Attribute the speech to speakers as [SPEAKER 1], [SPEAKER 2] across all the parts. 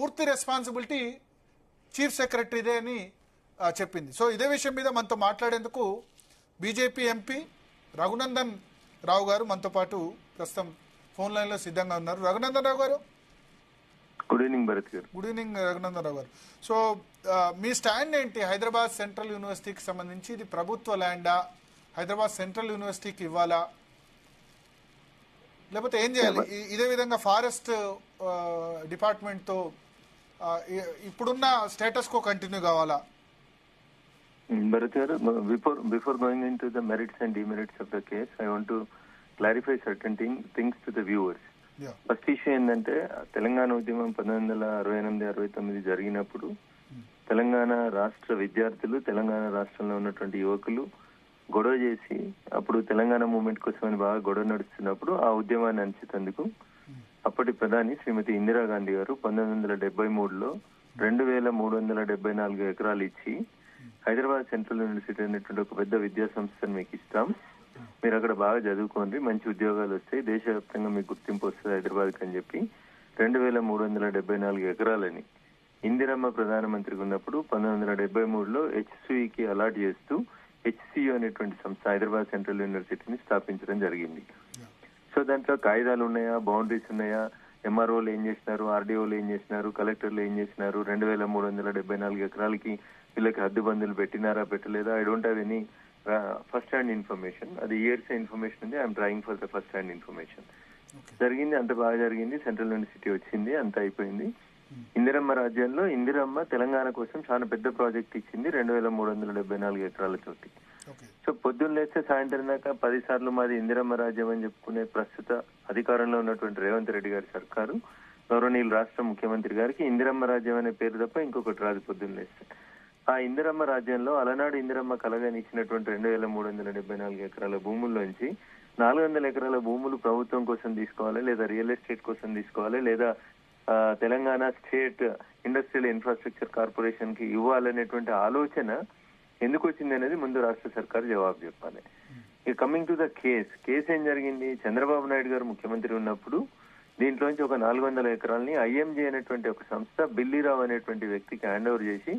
[SPEAKER 1] పూర్తి responsibility chief సెక్రటరీదే అని చెప్పింది. సో ఇదే విషయం మీద మనతో మాట్లాడేందుకు బీజేపీ ఎంపీ రఘునందన్ రావు గారు మనతో పాటు ప్రస్తుతం ఫోన్ లైన్లో సిద్ధంగా ఉన్నారు. రఘునందన్ రావు గారు,
[SPEAKER 2] గుడ్ ఈవినింగ్ భరత్ గారు.
[SPEAKER 1] గుడ్ ఈవినింగ్ రఘునందన్ రావు గారు. సో మీ స్టాండ్ ఏంటి? హైదరాబాద్ సెంట్రల్ యూనివర్సిటీకి సంబంధించి ఇది ప్రభుత్వ ల్యాండా, హైదరాబాద్ సెంట్రల్ యూనివర్సిటీకి ఇవ్వాలా, లేకపోతే ఏం చేయాలి? ఇదే విధంగా ఫారెస్ట్ డిపార్ట్మెంట్తో ఇప్పుడున్న స్టేటస్ కో కంటిన్యూ కావాలా?
[SPEAKER 2] Bharat garu, before going into the merits and demerits of the case, I want to clarify certain things to the viewers. First issue ఏంటంటే తెలంగాణ ఉద్యమం 1968-69 జరిగినప్పుడు తెలంగాణ రాష్ట్ర విద్యార్థులు, తెలంగాణ రాష్ట్రంలో ఉన్నటువంటి యువకులు గొడవ చేసి అప్పుడు తెలంగాణ మూవ్మెంట్ కోసమని బాగా గొడవ నడుస్తున్నప్పుడు ఆ ఉద్యమాన్ని అంచేందుకు అప్పటి ప్రధాని శ్రీమతి ఇందిరాగాంధీ గారు 1973లో 2374 ఎకరాలు ఇచ్చి హైదరాబాద్ సెంట్రల్ యూనివర్సిటీ అనేటువంటి ఒక పెద్ద విద్యా సంస్థను మీకు ఇస్తాం, మీరు అక్కడ బాగా చదువుకోండి, మంచి ఉద్యోగాలు వస్తాయి, దేశవ్యాప్తంగా మీకు గుర్తింపు వస్తుంది హైదరాబాద్కి అని చెప్పి 2374 ఎకరాలని ఇందిరమ్మ ప్రధానమంత్రిగా ఉన్నప్పుడు 1973లో హెచ్సియుకి అలాట్ చేస్తూ హెచ్సియు అనేటువంటి సంస్థ హైదరాబాద్ సెంట్రల్ యూనివర్సిటీని స్థాపించడం జరిగింది. సో దాంట్లో కాయిదాలు ఉన్నాయా, బౌండరీస్ ఉన్నాయా, ఎంఆర్ఓలు ఏం చేసినారు, ఆర్డీఓలు ఏం చేసినారు, కలెక్టర్లు ఏం చేసినారు, 2374 ఎకరాలకి వీళ్ళకి హద్దుబందులు పెట్టినారా పెట్టలేదా, I don't have any first hand information. అది ఇయర్స్ ఇన్ఫర్మేషన్ ఉంది. I'm trying for the first hand information. జరిగింది, అంత బాగా జరిగింది, సెంట్రల్ యూనివర్సిటీ వచ్చింది, అంత అయిపోయింది. ఇందిరమ్మ రాజ్యంలో ఇందిరమ్మ తెలంగాణ కోసం చాలా పెద్ద ప్రాజెక్ట్ ఇచ్చింది 2374 ఎకరాలతోటి. సో పొద్దున్న లేస్తే సాయంత్రం దాకా 10 సార్లు మాది ఇందిరమ్మ రాజ్యం అని చెప్పుకునే ప్రస్తుత అధికారంలో ఉన్నటువంటి రేవంత్ రెడ్డి గారి సర్కారు, గౌరవనీయులు రాష్ట్ర ముఖ్యమంత్రి గారికి ఇందిరమ్మ రాజ్యం అనే పేరు తప్ప ఇంకొకటి రాదు. పొద్దున్న లేస్తే ఆ ఇందిరమ్మ రాజ్యంలో అలనాడు ఇందిరమ్మ కలగాని ఇచ్చినటువంటి 2374 ఎకరాల భూముల్లోంచి 400 ఎకరాల భూములు ప్రభుత్వం కోసం తీసుకోవాలి, లేదా రియల్ ఎస్టేట్ కోసం తీసుకోవాలి, లేదా Telangana state industrial infrastructure corporation కి ఇవ్వాలనేటువంటి ఆలోచన ఎందుకు వచ్చింది అనేది ముందు రాష్ట్ర సర్కారు జవాబు చెప్పాలి. ఇక కమింగ్ టు ద కేస్ ఏం జరిగింది? చంద్రబాబు నాయుడు గారు ముఖ్యమంత్రి ఉన్నప్పుడు దీంట్లోంచి ఒక 400 ఎకరాలని ఐఎంజే అనేటువంటి ఒక సంస్థ బిల్లీరావు అనేటువంటి వ్యక్తికి హ్యాండ్ ఓవర్ చేసి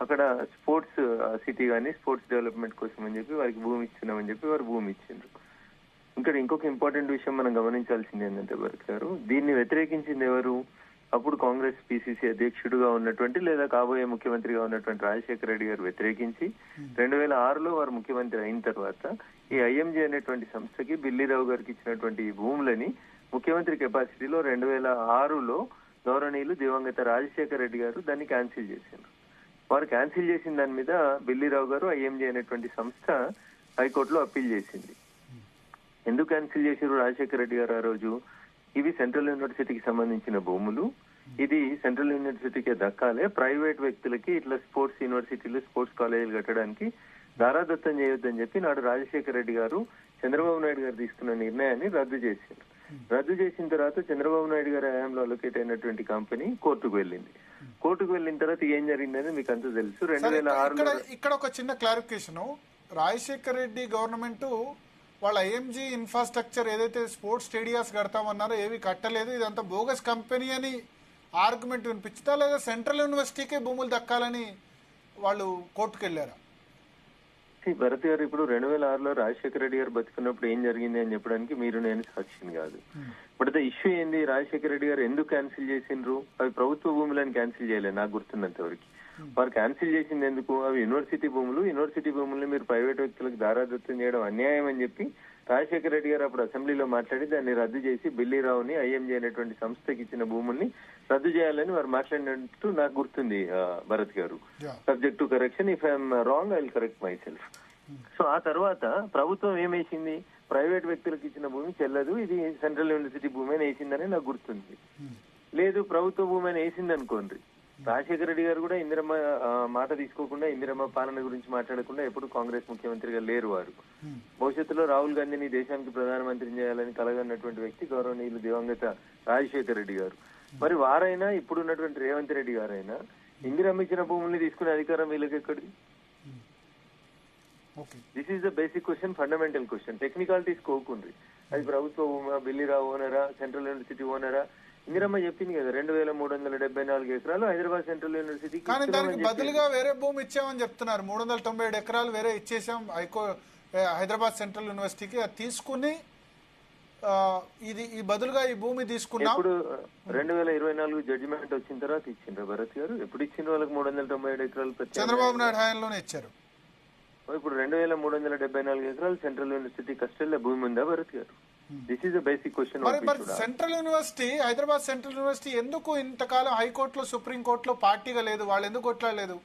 [SPEAKER 2] అక్కడ స్పోర్ట్స్ సిటీ కానీ స్పోర్ట్స్ డెవలప్మెంట్ కోసం అని చెప్పి వారికి భూమి ఇస్తున్నామని చెప్పి వారు భూమి ఇచ్చిండ్రు. ఇక్కడ ఇంకొక ఇంపార్టెంట్ విషయం మనం గమనించాల్సింది ఏంటంటే భరత్ గారు, దీన్ని వ్యతిరేకించింది ఎవరు? అప్పుడు కాంగ్రెస్ పిసిసి అధ్యక్షుడుగా ఉన్నటువంటి లేదా కాబోయే ముఖ్యమంత్రిగా ఉన్నటువంటి రాజశేఖర రెడ్డి గారు వ్యతిరేకించి 2006లో వారు ముఖ్యమంత్రి అయిన తర్వాత ఈ ఐఎంజే అనేటువంటి సంస్థకి బిల్లీరావు గారికి ఇచ్చినటువంటి ఈ భూములని ముఖ్యమంత్రి కెపాసిటీలో 2006లో గౌరవనీయులు దివంగత రాజశేఖర రెడ్డి గారు దాన్ని క్యాన్సిల్ చేశారు. వారు క్యాన్సిల్ చేసిన దాని మీద బిల్లీరావు గారు ఐఎంజే అనేటువంటి సంస్థ హైకోర్టులో అప్పీల్ చేసింది. ఎందుకు క్యాన్సిల్ చేశారు రాజశేఖర రెడ్డి గారు ఆ రోజు? ఇవి సెంట్రల్ యూనివర్సిటీకి సంబంధించిన భూములు, ఇది సెంట్రల్ యూనివర్సిటీకే దక్కాలే, ప్రైవేట్ వ్యక్తులకి ఇట్లా స్పోర్ట్స్ యూనివర్సిటీలు స్పోర్ట్స్ కాలేజీలు కట్టడానికి దారాదత్తం చేయొద్దని చెప్పి నాడు రాజశేఖర రెడ్డి గారు చంద్రబాబు నాయుడు గారు తీసుకున్న నిర్ణయాన్ని రద్దు చేశారు. రద్దు చేసిన తర్వాత చంద్రబాబు నాయుడు గారి హయాంలో అలొకేట్ అయినటువంటి కంపెనీ కోర్టుకు వెళ్ళింది. కోర్టుకు వెళ్ళిన తర్వాత ఏం జరిగిందని మీకు అంతా తెలుసు. 2006లో
[SPEAKER 1] ఇక్కడ ఒక చిన్న క్లారిఫికేషన్, రాజశేఖర రెడ్డి గవర్నమెంట్ వాళ్ళ ఐఎంజీ ఇన్ఫ్రాస్ట్రక్చర్ ఏదైతే స్పోర్ట్స్ స్టేడియాస్ కడతామన్నారో ఏవి కట్టలేదు, ఇదంతా బోగస్ కంపెనీ అని ఆర్గ్యుమెంట్ వినిపించుతా, లేదా సెంట్రల్ యూనివర్సిటీకే భూములు దక్కాలని వాళ్ళు కోర్టుకు వెళ్ళారా?
[SPEAKER 2] భరత్ గారు, ఇప్పుడు 2006లో రాజశేఖర రెడ్డి గారు బతుకున్నప్పుడు ఏం జరిగింది అని చెప్పడానికి మీరు నేను సాక్షిని కాదు. బట్ ఇష్యూ ఏంది? రాజశేఖర రెడ్డి గారు ఎందుకు క్యాన్సిల్ చేసిండ్రు? అవి ప్రభుత్వ భూములని క్యాన్సిల్ చేయలేదు నాకు గుర్తున్నంత వరకు. వారు క్యాన్సిల్ చేసింది ఎందుకు? అవి యూనివర్సిటీ భూములు, యూనివర్సిటీ భూముల్ని మీరు ప్రైవేట్ వ్యక్తులకు దారాదత్తం చేయడం అన్యాయం అని చెప్పి రాజశేఖర రెడ్డి గారు అప్పుడు అసెంబ్లీలో మాట్లాడి దాన్ని రద్దు చేసి బిల్లీరావుని ఐఎంజే అనేటువంటి సంస్థకి ఇచ్చిన భూముల్ని రద్దు చేయాలని వారు మాట్లాడినట్టు నాకు గుర్తుంది భరత్ గారు. Subject to correction, if I'm wrong I will correct my self. So ఆ తర్వాత ప్రభుత్వం ఏమేసింది? ప్రైవేట్ వ్యక్తులకు ఇచ్చిన భూమి చెల్లదు, ఇది సెంట్రల్ యూనివర్సిటీ భూమి అని వేసిందని నాకు గుర్తుంది. లేదు ప్రభుత్వ భూమి అని వేసింది అనుకోండి, రాజశేఖర రెడ్డి గారు కూడా ఇందిరమ్మ మాట తీసుకోకుండా ఇందిరమ్మ పాలన గురించి మాట్లాడకుండా ఎప్పుడు కాంగ్రెస్ ముఖ్యమంత్రిగా లేరు. వారు భవిష్యత్తులో రాహుల్ గాంధీని దేశానికి ప్రధానమంత్రిని చేయాలని కలగన్నటువంటి వ్యక్తి గౌరవనీయులు దివంగత రాజశేఖర రెడ్డి గారు. మరి వారైనా ఇప్పుడున్నటువంటి రేవంత్ రెడ్డి గారైనా ఇందిరమ్మ ఇచ్చిన భూముల్ని తీసుకునే అధికారం వీళ్ళకి ఎక్కడిది? This is the basic question, fundamental question. Technicalities కోకుండ్రి, అది ప్రభుత్వ బిల్లీరావు ఓనరా, సెంట్రల్ యూనివర్సిటీ ఓనరా, ఇందిరమ్మ చెప్పింది కదా 2374 ఎకరాలు హైదరాబాద్ సెంట్రల్ యూనివర్సిటీకి
[SPEAKER 1] కానీ
[SPEAKER 2] ఇస్తున్నామని
[SPEAKER 1] దానికి
[SPEAKER 2] చెప్పింది.
[SPEAKER 1] బదులుగా వేరే భూమి ఇచ్చామని చెప్తున్నారు. 397 ఎకరాలు వేరే ఇచ్చేసాం హైదరాబాద్ సెంట్రల్ యూనివర్సిటీకి. అది తీసుకుని ఈ బదులుగా ఈ భూమి తీసుకున్నాం.
[SPEAKER 2] ఇప్పుడు 2024 జడ్జిమెంట్ వచ్చిన తర్వాత ఇచ్చిండ్రా భరత్ గారు? ఎప్పుడు ఇచ్చిండ్రు వాళ్ళకి 397 ఎకరాలు?
[SPEAKER 1] చంద్రబాబు నాయుడు హయాంలోనే ఇచ్చారు.
[SPEAKER 2] ఇప్పుడు 2374 ఎకరాలు సెంట్రల్ యూనివర్సిటీ కస్టడీలో భూమి ఉందా Bharat garu? This is the basic question.
[SPEAKER 1] మరి central university, Hyderabad central university ఎందుకు ఇంతకాలం హైకోర్టులో సుప్రీంకోర్టులో పార్టీగా లేదు? వాళ్ళు ఎందుకు కొట్లాడలేదు?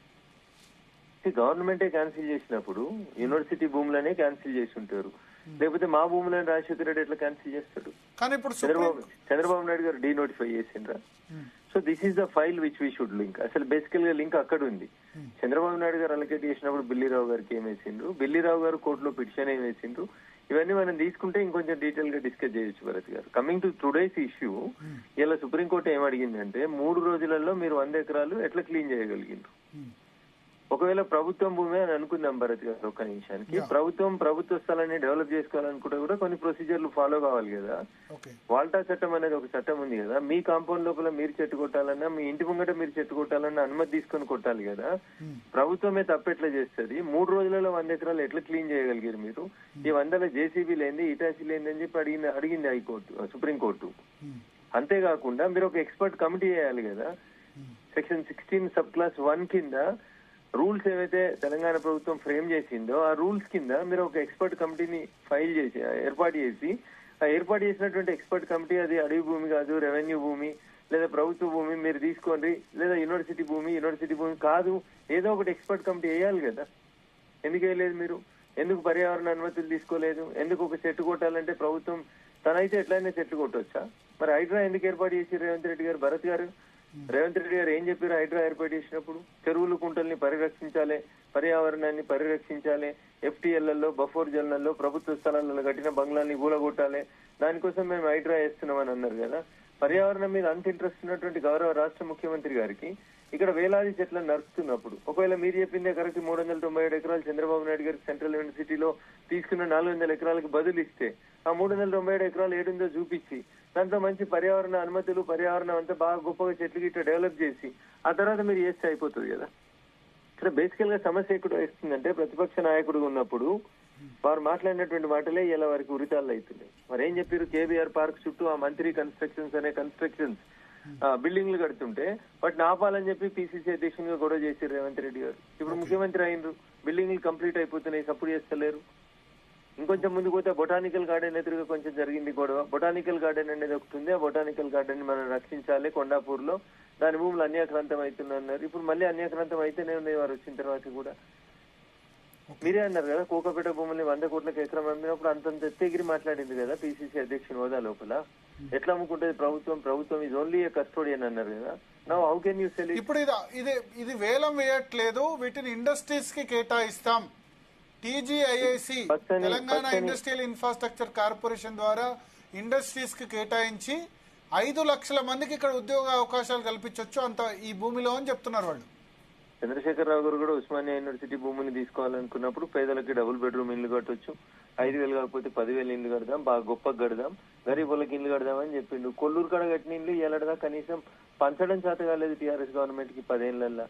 [SPEAKER 2] గవర్నమెంటే క్యాన్సిల్ చేసినప్పుడు యూనివర్సిటీ భూములనే క్యాన్సిల్ చేసి ఉంటారు. లేకపోతే మా భూములను రాజశేఖర రెడ్డి ఎట్లా క్యాన్సిల్ చేస్తాడు?
[SPEAKER 1] కానీ ఇప్పుడు
[SPEAKER 2] చంద్రబాబు నాయుడు గారు డీనోటిఫై చేసిండ్రా? So this is the file which we should link. అసలు బేసికల్ గా లింక్ అక్కడ ఉంది. చంద్రబాబు నాయుడు గారు అలకేట్ చేసినప్పుడు బిల్లీరావు గారికి ఏం వేసిండ్రు, బిల్లీరావు గారు కోర్టులో పిటిషన్ ఏం వేసిండ్రు, ఇవన్నీ మనం తీసుకుంటే ఇంకొంచెం డీటెయిల్ గా డిస్కస్ చేయొచ్చు భరత్ గారు. కమింగ్ టు టుడేస్ ఇష్యూ, ఇలా సుప్రీంకోర్టు ఏం అడిగిందంటే 3 రోజులలో మీరు 100 ఎకరాలు ఎట్లా క్లీన్ చేయగలిగిండ్రు? ఒకవేళ ప్రభుత్వం భూమి అని అనుకుందాం భరత్ గారు ఒక్క నిమిషానికి, ప్రభుత్వ స్థలాన్ని డెవలప్ చేసుకోవాలనుకుంటే కూడా కొన్ని ప్రొసీజర్లు ఫాలో కావాలి కదా. వాల్టా చట్టం అనేది ఒక చట్టం ఉంది కదా. మీ కాంపౌండ్ లోపల మీరు చెట్టు కొట్టాలన్నా, మీ ఇంటి ముంగట మీరు చెట్టు కొట్టాలన్నా అనుమతి తీసుకొని కొట్టాలి కదా. ప్రభుత్వమే తప్పెట్లా చేస్తుంది? 3 రోజులలో 100 ఎకరాలు ఎట్లా క్లీన్ చేయగలిగారు మీరు? ఈ 100 జేసీబీ లేని, ఇటాసీ లేని అని చెప్పి అడిగింది హైకోర్టు, సుప్రీంకోర్టు. అంతేకాకుండా మీరు ఒక ఎక్స్పర్ట్ కమిటీ వేయాలి కదా. సెక్షన్ 16 సబ్ క్లాస్ 1 కింద రూల్స్ ఏవైతే తెలంగాణ ప్రభుత్వం ఫ్రేమ్ చేసిందో ఆ రూల్స్ కింద మీరు ఒక ఎక్స్పర్ట్ కమిటీని ఏర్పాటు చేసి, ఆ ఏర్పాటు చేసినటువంటి ఎక్స్పర్ట్ కమిటీ అది అడవి భూమి కాదు, రెవెన్యూ భూమి లేదా ప్రభుత్వ భూమి మీరు తీసుకోండి, లేదా యూనివర్సిటీ భూమి కాదు, ఏదో ఒకటి ఎక్స్పర్ట్ కమిటీ వేయాలి కదా. ఎందుకు వేయలేదు మీరు? ఎందుకు పర్యావరణ అనుమతులు తీసుకోలేదు? ఎందుకు ఒక చెట్టు కొట్టాలంటే ప్రభుత్వం తనైతే ఎట్లయినా చెట్లు కొట్టొచ్చా? మరి హైడ్రా ఎందుకు ఏర్పాటు చేసి రేవంత్ రెడ్డి గారు? భరత్ గారు, రేవంత్ రెడ్డి గారు ఏం చెప్పారు హైడ్రా ఏర్పాటు చేసినప్పుడు? చెరువులు కుంటల్ని పరిరక్షించాలి, పర్యావరణాన్ని పరిరక్షించాలి, ఎఫ్టీఎల్లలో బఫోర్ జోన్లలో ప్రభుత్వ స్థలాలలో కట్టిన బంగ్లాన్ని కూలగొట్టాలి, దానికోసం మేము హైడ్రా వేస్తున్నామని అన్నారు కదా. పర్యావరణం మీద అంత ఇంట్రెస్ట్ ఉన్నటువంటి గౌరవ రాష్ట్ర ముఖ్యమంత్రి గారికి ఇక్కడ వేలాది చెట్లను నరుకుతున్నప్పుడు, ఒకవేళ మీరు చెప్పిందే కరెక్ట్ 397 ఎకరాలు చంద్రబాబు నాయుడు గారికి సెంట్రల్ యూనివర్సిటీలో తీసుకున్న 400 ఎకరాలకు బదులు ఇస్తే, ఆ 397 ఎకరాలు ఏడుందో చూపించి దాంట్లో మంచి పర్యావరణ అనుమతులు, పర్యావరణం అంతా బాగా గొప్పగా చెట్లు గిట్ట డెవలప్ చేసి ఆ తర్వాత మీరు చేస్తే అయిపోతుంది కదా. ఇక్కడ బేసికల్ గా సమస్య ఎక్కడ వస్తుందంటే, ప్రతిపక్ష నాయకుడు ఉన్నప్పుడు వారు మాట్లాడినటువంటి మాటలే ఇలా వారికి ఉరితాళ్ళు అవుతున్నాయి. మరి ఏం చెప్పారు? కేబీఆర్ పార్క్ చుట్టూ ఆ మంత్రి కన్స్ట్రక్షన్స్ అనే కన్స్ట్రక్షన్స్ బిల్డింగ్లు కడుతుంటే వాటిని ఆపాలని చెప్పి పిసిసి అధ్యక్షునిగా గొడవ చేశారు రేవంత్ రెడ్డి గారు. ఇప్పుడు ముఖ్యమంత్రి అయినరు, బిల్డింగ్లు కంప్లీట్ అయిపోతున్నాయి, సపోర్ట్ చేస్తలేరు. ఇంకొంచెం ముందుకు పోతే బొటానికల్ గార్డెన్ ఎదురుగా కొంచెం జరిగింది గొడవ. బొటానికల్ గార్డెన్ అనేది ఒకటి ఉంది, ఆ బొటానికల్ గార్డెన్ ని మనం రక్షించాలి కొండాపూర్ లో, దాని భూములు అన్యాక్రాంతం అవుతున్నారు. ఇప్పుడు మళ్ళీ అన్యాక్రాంతం అయితేనే ఉన్నాయి వారు వచ్చిన తర్వాత కూడా. మీరే అన్నారు కదా కోకపేట భూముల్ని 100 కోట్లకు ఎకరం అమ్మినప్పుడు అంతంత ఎత్తగిరి మాట్లాడింది కదా పిసిసి అధ్యక్షుని హోదా లోపల. ఎట్లా అమ్ముకుంటది ప్రభుత్వం ఈజ్ ఓన్లీ ఏ కస్టోడియన్ అన్నారు కదా. Now how can you sell?
[SPEAKER 1] ఇప్పుడు ఇది వేలం వేయట్లేదు, వీటిని ఇండస్ట్రీస్ కి కేటాయిస్తాం. TGIIC Telangana industrial infrastructure corporation ద్వారా ఇండస్ట్రీస్ కి కేటాయించి 5 లక్షల మందికి ఇక్కడ ఉద్యోగ అవకాశాలు కల్పించవచ్చు అంత ఈ భూమిలో అని చెప్తున్నారు వాళ్ళు.
[SPEAKER 2] చంద్రశేఖరరావు గారు కూడా ఉస్మానియా యూనివర్సిటీ భూమిని తీసుకోవాలనుకున్నప్పుడు పేదలకి డబుల్ బెడ్రూమ్ ఇల్లు కట్టొచ్చు, 5,000 కాకపోతే 10,000 ఇల్లు కడదాం, బాగా గొప్పగా కడదాం, గరీబులకి ఇల్లు కడదామని చెప్పిండు. కొల్లూరు కాడ కట్టిన ఇల్లు ఎలాడదా కనీసం పంచడం చేత కాలేదు టీఆర్ఎస్ గవర్నమెంట్ కి 10 ఏళ్లలో.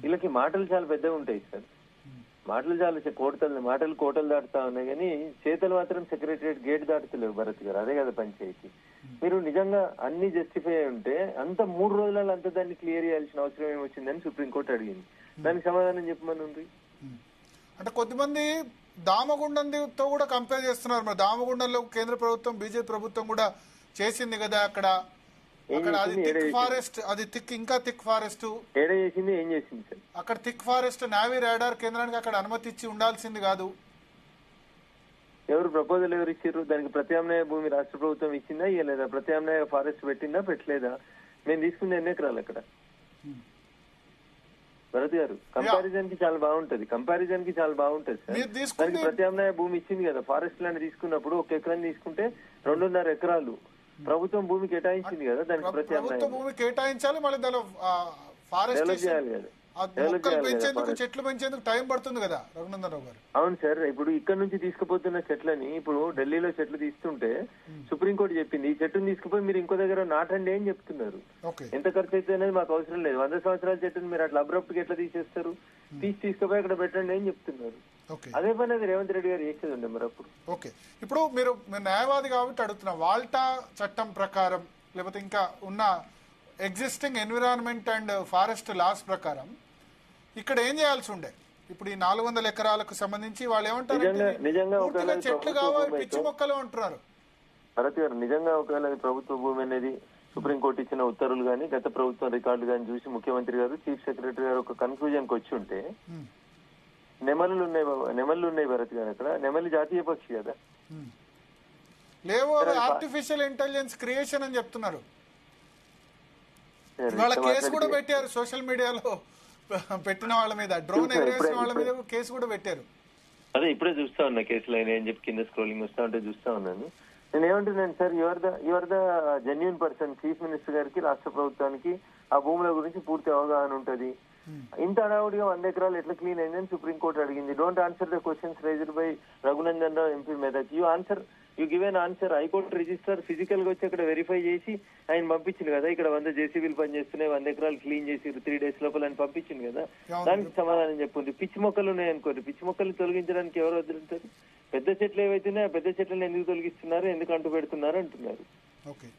[SPEAKER 2] వీళ్ళకి మాటలు చాలా పెద్దగా ఉంటాయి సార్, మాటలు చాలా మాటలు కోటలు దాటుతా ఉన్నాయి కానీ చేతలు మాత్రం సెక్రటరియట్ గేట్ దాటుతలేవు భరత్ గారు. అదే కదా పంచాయతీ. మీరు నిజంగా అన్ని జస్టిఫై అయి ఉంటే అంత 3 రోజులలో అంత దాన్ని క్లియర్ చేయాల్సిన అవసరం ఏమొచ్చిందని సుప్రీంకోర్టు అడిగింది. దానికి సమాధానం చెప్పమని ఉంది.
[SPEAKER 1] అంటే కొద్దిమంది దామగుండంతో కూడా కంపేర్ చేస్తున్నారు. మరి దామగుండంలో కేంద్ర ప్రభుత్వం బీజేపీ ప్రభుత్వం కూడా చేసింది కదా అక్కడ అది థిక్ ఫారెస్ట్, అది ఇంకా థిక్ ఫారెస్ట్
[SPEAKER 2] ఏం చేసింది సార్
[SPEAKER 1] అక్కడ థిక్ ఫారెస్ట్ నావీ రాడార్ కేంద్రానికి అక్కడ అనుమతి ఇచ్చి ఉండాల్సింది కాదు.
[SPEAKER 2] ఎవరు ప్రపోజల్ ఎవరు ఇచ్చారు? దానికి ప్రత్యామ్నాయ భూమి రాష్ట్ర ప్రభుత్వం ఇచ్చిందా ఇవ్వలేదా? ప్రత్యామ్నాయ ఫారెస్ట్ పెట్టిందా పెట్టలేదా? మేము తీసుకుంది ఎన్ని ఎకరాలు అక్కడ భరత్ గారు? కంపారిజన్ కి చాలా బాగుంటది సార్. దానికి ప్రత్యామ్నాయ భూమి ఇచ్చింది కదా. ఫారెస్ట్ ల్యాండ్ తీసుకున్నప్పుడు 1 ఎకరం తీసుకుంటే 2.5 ఎకరాలు ప్రభుత్వం భూమి కేటాయించింది కదా. దానికి ప్రత్యామ్నాయ
[SPEAKER 1] భూమి కేటాయించాలి, మళ్ళీ దానిలో ఫారెస్ట్
[SPEAKER 2] చేయాలి కదా.
[SPEAKER 1] ఆ మొక్కలు పెంచేందుకు చెట్లు పెంచేందుకు టైం పడుతుంది కదా రఘునందన్ రావు గారు.
[SPEAKER 2] అవును సార్, ఇప్పుడు ఇక్కడ నుంచి తీసుకుపోతున్న చెట్లని ఇప్పుడు ఢిల్లీలో చెట్లు తీస్తుంటే సుప్రీంకోర్టు చెప్పింది ఈ చెట్టుని తీసుకుపోయి మీరు ఇంకో దగ్గర నాటండి అని చెప్తున్నారు. ఎంత ఖర్చు అయితే అనేది మాకు అవసరం లేదు, 100 సంవత్సరాల చెట్టుని మీరు అట్లా అబ్రప్ట్ గా ఎట్లా తీసేస్తారు, తీసుకుపోయి అక్కడ పెట్టండి అని చెప్తున్నారు. అదే పని అది రేవంత్ రెడ్డి గారు చేసేది ఉండే మరి అప్పుడు.
[SPEAKER 1] ఓకే, ఇప్పుడు మీరు న్యాయవాది కాబట్టి అడుగుతున్నా, వాల్టా చట్టం ప్రకారం లేకపోతే ఇంకా ఉన్న existing environment and forest laws ప్రకారం ఇక్కడ ఏం చేయాల్సి ఉండే? ఇప్పుడు ఈ 400 ఎకరాలకు సంబంధించి వాళ్ళు ఏమంటారు, చెట్లు కావాలి పిచ్చి మొక్కలు అంటున్నారు.
[SPEAKER 2] భరత్ గారు, నిజంగా ఒకవేళ ప్రభుత్వ భూమి అనేది సుప్రీంకోర్టు ఇచ్చిన ఉత్తర్వులు కానీ గత ప్రభుత్వం రికార్డులు కానీ చూసి ముఖ్యమంత్రి గారు చీఫ్ సెక్రటరీ గారు ఒక కన్క్లూజన్ కి వచ్చి ఉంటే, నెమళ్ళు ఉన్నాయి భరత్ గారు, అక్కడ నెమలి జాతీయ పక్షి కదా.
[SPEAKER 1] లేవు, ఆర్టిఫిషియల్ ఇంటెలిజెన్స్ క్రియేషన్ అని చెప్తున్నారు. వాళ్ళ కేసు కూడా పెట్టారు సోషల్ మీడియాలో, పెట్టిన వాళ్ళ మీద, డ్రోన్ ఎగరేసిన వాళ్ళ మీద కేసు కూడా పెట్టారు.
[SPEAKER 2] అదే ఇప్పుడే చూస్తా ఉన్నా కేసులు అయినా అని చెప్పి కింద స్క్రోలింగ్ వస్తా ఉంటే చూస్తా ఉన్నాను. నేను ఏమంటున్నాను sir, your the genuine person. Chief minister గారికి రాష్ట్ర ప్రభుత్వానికి ఆ భూముల గురించి పూర్తి అవగాహన ఉంటది. ఇంత అడావుడిగా 100 ఎకరాలు ఎట్లా క్లీన్ అయిందని సుప్రీంకోర్టు అడిగింది. Don't answer the questions raised by Raghunandan Rao MP Medak. You give an answer. High court register physical గా వచ్చి అక్కడ వెరిఫై చేసి ఆయన పంపించింది కదా, ఇక్కడ 100 జేసీబీలు పనిచేస్తున్నాయి, 100 ఎకరాలు క్లీన్ చేసి 3 days లోపల అని పంపించింది కదా. దానికి సమాధానం చెప్పుంది. పిచ్చి మొక్కలు ఉన్నాయి అనుకోండి, పిచ్చి మొక్కలు తొలగించడానికి ఎవరు వదులుతారు? పెద్ద చెట్లు ఏవైతున్నాయో ఆ పెద్ద చెట్లను ఎందుకు తొలగిస్తున్నారు, ఎందుకు అంటు పెడుతున్నారు అంటున్నారు.
[SPEAKER 1] ఓకే,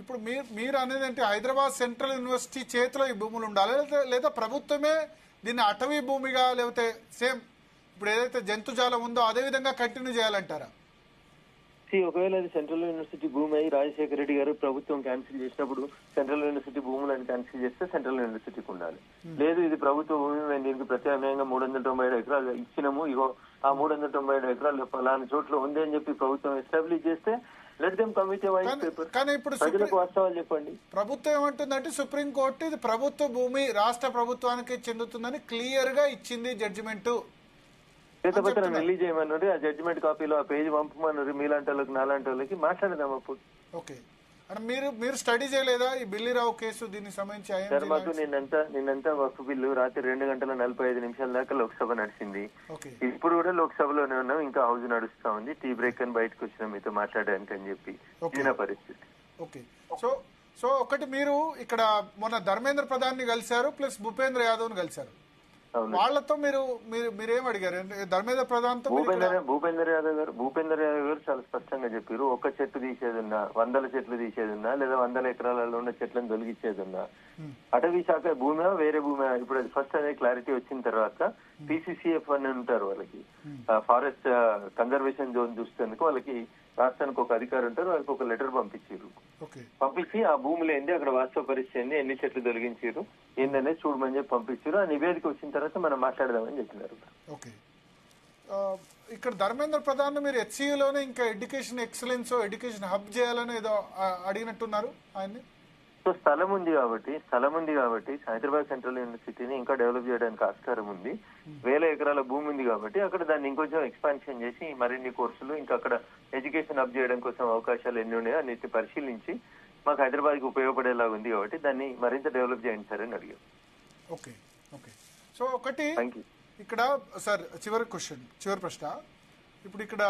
[SPEAKER 1] ఇప్పుడు మీరు అనేది అంటే హైదరాబాద్ సెంట్రల్ యూనివర్సిటీ చేతిలో ఈ భూములు ఉండాలి, లేదా ప్రభుత్వమే దీన్ని అటవీ భూమిగా, లేకపోతే సేమ్ ఇప్పుడు ఏదైతే జంతుజాలం ఉందో అదే విధంగా కంటిన్యూ చేయాలంటారా?
[SPEAKER 2] ఒకవేళ అది సెంట్రల్ యూనివర్సిటీ భూమి అయి రాజశేఖర రెడ్డి గారు ప్రభుత్వం క్యాన్సిల్ చేసినప్పుడు సెంట్రల్ యూనివర్సిటీ భూములను క్యాన్సిల్ చేస్తే సెంట్రల్ యూనివర్సిటీకి ఉండాలి. లేదు ఇది ప్రభుత్వ భూమి, మేము దీనికి ప్రత్యామ్నాయంగా 397 ఎకరాలు ఇచ్చినాము, ఇగో ఆ 397 ఎకరాలు ఫలానా చోట్ల ఉంది అని చెప్పి ప్రభుత్వం ఎస్టాబ్లిష్ చేస్తే లెట్ దెమ్ కమిట్ ఏ వైట్ పేపర్.
[SPEAKER 1] కానీ ఇప్పుడు
[SPEAKER 2] ప్రజలకు వాస్తవాలు చెప్పండి.
[SPEAKER 1] ప్రభుత్వం ఏమంటుందంటే సుప్రీంకోర్టు ఇది ప్రభుత్వ భూమి రాష్ట్ర ప్రభుత్వానికి చెందుతుందని క్లియర్ గా ఇచ్చింది జడ్జిమెంట్.
[SPEAKER 2] శ్వేతపత్రం రిలీజ్ చేయమన్నారు, ఆ జడ్జిమెంట్ కాపీలో ఆ పేజ్ పంపమన్నారు. మీలాంటి వాళ్ళకి నాలాంటి వాళ్ళకి మాట్లాడదాం అప్పుడు.
[SPEAKER 1] ఓకే, మీరు స్టడీ చేయలేదా ఈ బిల్లిరావు కేసు, దీనికి సంబంధించి?
[SPEAKER 2] సార్ మాకు నిన్నంతా వక్ఫ్ బిల్లు రాత్రి 2:45 దాకా లోక్సభ నడిచింది. ఇప్పుడు కూడా లోక్సభలోనే ఉన్నాం, ఇంకా హౌస్ నడుస్తా ఉంది. టీ బ్రేక్ అని బయటకు వచ్చినాం మీతో మాట్లాడడానికి అని చెప్పి. ఇది నా పరిస్థితి.
[SPEAKER 1] ఓకే, సో ఒకటి మీరు ఇక్కడ మొన్న ధర్మేంద్ర ప్రధాన్ ని కలిశారు, ప్లస్ భూపేంద్ర యాదవ్ ని కలిశారు. వాళ్ళతో మీరేం అడిగారు? ధర్మేంద్ర ప్రధాన్ తో
[SPEAKER 2] భూపేంద్ర యాదవ్ గారు చాలా స్పష్టంగా చెప్పారు, ఒక్క చెట్టు తీసేది ఉన్నా, 100 చెట్లు తీసేది ఉన్నా, లేదా 100 ఎకరాలలో ఉన్న చెట్లను తొలగించేది ఉన్నా, అటవీ శాఖ భూమి వేరే భూమి, ఇప్పుడు అది ఫస్ట్ అనే క్లారిటీ వచ్చిన తర్వాత PCCF అని ఉంటారు వాళ్ళకి, ఫారెస్ట్ కన్జర్వేషన్ జోన్ చూసేందుకు వాళ్ళకి రాష్ట్రానికి ఒక అధికారి ఉంటారు, వాళ్ళకి ఒక లెటర్ పంపించారు. పంపించి ఆ భూములు ఏంది, అక్కడ వాస్తవ పరిస్థితి ఏంది, ఎన్ని చెట్లు తొలగించారు ఏందనేది చూడమని చెప్పి పంపించారు. ఆ నివేదిక వచ్చిన తర్వాత మనం మాట్లాడదామని చెప్పినారు.
[SPEAKER 1] ఓకే, ఇక్కడ ధర్మేంద్ర ప్రధాన్ మీరు HCUలోనే ఇంకా ఎడ్యుకేషన్ ఎక్సలెన్స్, ఎడ్యుకేషన్ హబ్ చేయాలని ఏదో అడిగినట్టున్నారు ఆయన్ని.
[SPEAKER 2] సో స్థలం ఉంది కాబట్టి హైదరాబాద్ సెంట్రల్ యూనివర్సిటీని ఇంకా డెవలప్ చేయడానికి ఆస్కారం ఉంది. 1000 ఎకరాల భూమి ఉంది కాబట్టి అక్కడ దాన్ని ఇంకొంచెం ఎక్స్పాన్షన్ చేసి మరిన్ని కోర్సులు ఇంకా అక్కడ ఎడ్యుకేషన్ అప్ చేయడం కోసం అవకాశాలు ఎన్ని ఉన్నాయో అన్నిటి పరిశీలించి మాకు హైదరాబాద్ కి ఉపయోగపడేలా ఉంది కాబట్టి దాన్ని మరింత డెవలప్ చేయండి సార్ అని అడిగారు.
[SPEAKER 1] ఓకే, సో ఒకటి ఇక్కడ సార్ చివరి ప్రశ్న, ఇప్పుడు ఇక్కడ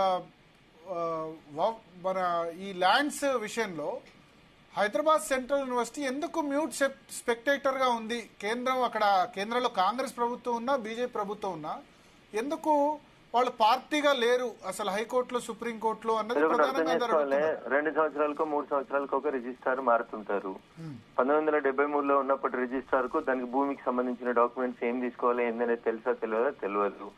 [SPEAKER 1] మన ఈ ల్యాండ్స్ విషయంలో హైదరాబాద్ సెంట్రల్ యూనివర్సిటీ ఎందుకు మ్యూట్ స్పెక్టేటర్ గా ఉంది? కేంద్రంలో కాంగ్రెస్ ప్రభుత్వం ఉన్నా, బీజేపీ ప్రభుత్వం ఉన్నా, ఎందుకు వాళ్ళు పార్టీగా లేరు అసలు హైకోర్టులో, సుప్రీంకోర్టులో అన్నది ప్రధానంగా
[SPEAKER 2] 2 సంవత్సరాలకు 3 సంవత్సరాలకు ఒక రిజిస్ట్రార్ మారుతుంటారు. 1973లో ఉన్నప్పటి రిజిస్ట్రార్ కు దానికి భూమికి సంబంధించిన డాక్యుమెంట్స్ ఏం తీసుకోవాలి ఏందనేది తెలియదు.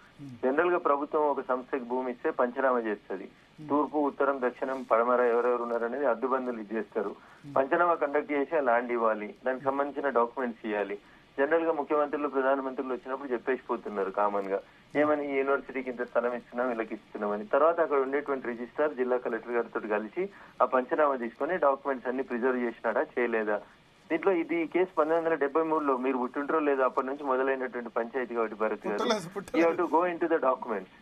[SPEAKER 2] జనరల్ గా ప్రభుత్వం ఒక సంస్థకి భూమి ఇస్తే పంచనామా చేస్తుంది. తూర్పు, ఉత్తరం, దక్షిణం, పడమర ఎవరెవరు ఉన్నారనేది అడ్డుబందులు ఇచ్చేస్తారు. పంచనామా కండక్ట్ చేసి ఆ ల్యాండ్ ఇవ్వాలి, దానికి సంబంధించిన డాక్యుమెంట్స్ ఇవ్వాలి. జనరల్ గా ముఖ్యమంత్రులు, ప్రధానమంత్రులు వచ్చినప్పుడు చెప్పేసిపోతున్నారు కామన్ గా, ఏమని ఈ యూనివర్సిటీకి ఇంత స్థలం ఇస్తున్నాం, వీళ్ళకి ఇస్తున్నామని. తర్వాత అక్కడ ఉండేటువంటి రిజిస్ట్రార్ జిల్లా కలెక్టర్ గారితో కలిసి ఆ పంచనామా తీసుకుని డాక్యుమెంట్స్ అన్ని ప్రిజర్వ్ చేసినాడా చేయలేదా. దీంట్లో ఇది కేసు 1973లో మీరు పుట్టింటారో లేదా అప్పటి నుంచి మొదలైనటువంటి పంచాయతీ కాబట్టి భరత్ గారు, you have to go in to the documents.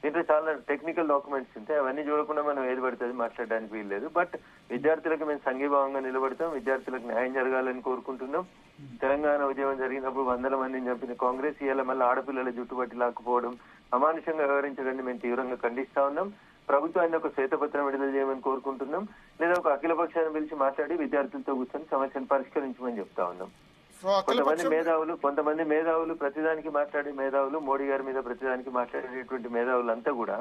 [SPEAKER 2] దీంట్లో చాలా టెక్నికల్ డాక్యుమెంట్స్ ఉంటాయి, అవన్నీ చూడకుండా మనం ఏది పడుతుంది మాట్లాడడానికి వీల్లేదు. బట్ విద్యార్థులకు మేము సంఘీభావంగా నిలబడతాం, విద్యార్థులకు న్యాయం జరగాలని కోరుకుంటున్నాం. తెలంగాణ ఉద్యమం జరిగినప్పుడు 100 మందిని చంపిన కాంగ్రెస్ ఇవాళ మళ్ళీ ఆడపిల్లల జుట్టుబట్టి లాక్కుపోవడం అమానుషంగా వ్యవహరించడాన్ని మేము తీవ్రంగా ఖండిస్తా ఉన్నాం. ప్రభుత్వాన్ని ఒక శ్వేతపత్రం విడుదల చేయమని కోరుకుంటున్నాం, లేదా ఒక అఖిల పక్షాన్ని పిలిచి మాట్లాడి విద్యార్థులతో కూర్చొని సమస్యను పరిష్కరించమని చెప్తా ఉన్నాం.
[SPEAKER 1] సో
[SPEAKER 2] కొంతమంది మేధావులు ప్రతిదానికి మాట్లాడే మేధావులు, మోడీ గారి మీద ప్రతిదానికి మాట్లాడేటువంటి మేధావులు అంతా కూడా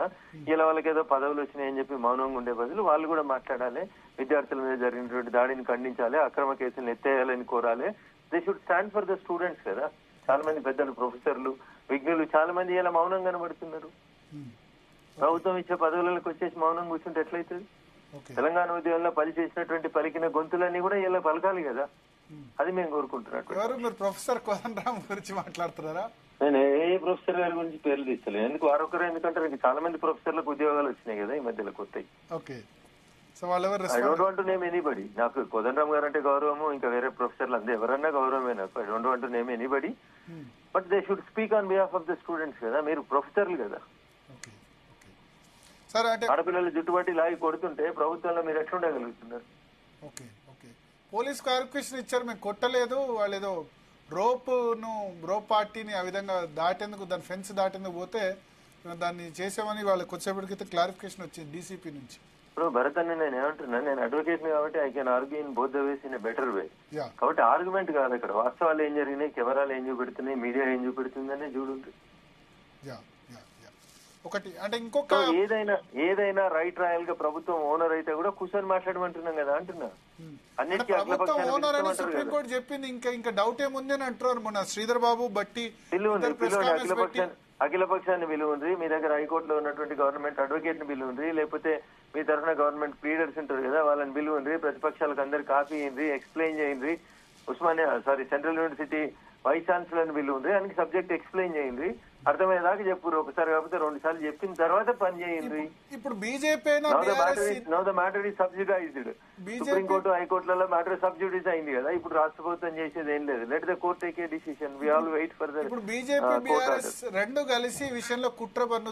[SPEAKER 2] ఇలా వాళ్ళకి ఏదో పదవులు వచ్చినాయని చెప్పి మౌనంగా ఉండే బదులు వాళ్ళు కూడా మాట్లాడాలి, విద్యార్థుల మీద జరిగినటువంటి దాడిని ఖండించాలి, అక్రమ కేసులను ఎత్తేయాలని కోరాలి. They should stand for the students కదా. చాలా మంది పెద్దలు, ప్రొఫెసర్లు, విజ్ఞులు చాలా మంది ఇలా మౌనంగా కనబడుతున్నారు. ప్రభుత్వం ఇచ్చే పదవులకు వచ్చేసి మౌనం కూర్చుంటే ఎట్లయితుంది? తెలంగాణ ఉద్యమంలో పనిచేసినటువంటి పలికిన గొంతులన్నీ కూడా ఇలా పలకాలి కదా. అది మేము కోరుకుంటున్నట్టు.
[SPEAKER 1] ఎవరు మీరు ప్రొఫెసర్ కోదండరామ్ గురించి మాట్లాడుతున్నారా?
[SPEAKER 2] నేను ఏ ప్రొఫెసర్ గారి గురించి పేర్లు తీస్తలేదు. ఎందుకు వారొకరు, ఎందుకంటే చాలా మంది ప్రొఫెసర్లకు ఉద్యోగాలు వచ్చినాయి కదా ఈ మధ్యలో కొత్తవి.
[SPEAKER 1] ఓకే, సో వాళ్ళెవరు?
[SPEAKER 2] I don't want to name anybody. నాకు కోదండరామ్ గారు అంటే గౌరవము, ఇంకా వేరే ప్రొఫెసర్లు అంతే ఎవరన్నా గౌరవమే నాకు. I don't want to name anybody, but they should speak on behalf of the students కదా. మీరు ప్రొఫెసర్లు కదా.
[SPEAKER 1] సరే, అంటే
[SPEAKER 2] ఆడపిల్లలు జుట్టుబట్టి లాగి కొడుతుంటే ప్రభుత్వంలో మీరు ఎట్లా ఉండగలుగుతున్నారు?
[SPEAKER 1] ఓకే ఓకే, పోలీస్ క్లారిఫికేషన్ ఇచ్చారు, మేము కొట్టలేదు, వాళ్ళు ఏదో రోప్ పార్టీని ఆ విధంగా దాటేందుకు, దాని ఫెన్స్ దాటేందుకు పోతే మేము దాన్ని చేసామని వాళ్ళకి వచ్చేప్పటికైతే క్లారిఫికేషన్ వచ్చింది డీసీపీ నుంచి.
[SPEAKER 2] ఇప్పుడు భరత్ అని నేను ఏమంటున్నా, నేను అడ్వకేట్ కాబట్టి I can argue in both the ways in better way. కాబట్టి ఆర్గ్యుమెంట్ కాదు ఇక్కడ, వాస్తవాలు ఏం జరిగినాయి, కెమెరాలు ఏం చూపెడుతున్నాయి, మీడియా ఏం చూపెడుతుందనే చూడండి.
[SPEAKER 1] ఒకటి అంటే ఇంకొక
[SPEAKER 2] ఏదైనా రైట్ రాయల్ గా ప్రభుత్వం ఓనర్ అయితే కూడా కూర్చొని మాట్లాడమంటున్నాం కదా అంటున్నా. అన్నిటికీ
[SPEAKER 1] సుప్రీంకోర్టు చెప్పింది, ఇంకా డౌట్ ఏముంది అని అంటున్నారు. మొన్న శ్రీధర్ బాబు బట్టి
[SPEAKER 2] అఖిల పక్షాన్ని పిలువుండ్రి, మీ దగ్గర హైకోర్టులో ఉన్నటువంటి గవర్నమెంట్ అడ్వకేట్ ని పిలువుండ్రి, లేకపోతే మీ తరఫున గవర్నమెంట్ ప్లీడర్స్ ఉంటారు కదా వాళ్ళని పిలువుండ్రి, ప్రతిపక్షాలకు అందరు కాపీ అయ్యిండ్రి, ఎక్స్ప్లెయిన్ చేయండి. సెంట్రల్ యూనివర్సిటీ వైస్ ఛాన్సలర్ ని పిలువుండ్రి, దానికి సబ్జెక్ట్ ఎక్స్ప్లెయిన్ చేయండి, అర్థమయ్యేదాకా చెప్పురు. ఒకసారి కాకపోతే 2 సార్లు చెప్పిన తర్వాత పని చేయండి.
[SPEAKER 1] ఇప్పుడు BJP
[SPEAKER 2] matter is subjudiced. Supreme court, హైకోర్టులలో మ్యాటర్ సబ్జుడైజ్ అయింది కదా. ఇప్పుడు రాష్ట్ర ప్రభుత్వం చేసేది ఏం లేదు. Let the court take a decision. We all wait for the.
[SPEAKER 1] ఇప్పుడు బీజేపీ, బీఆర్ఎస్ రెండు కలిసి విషయంలో కుట్ర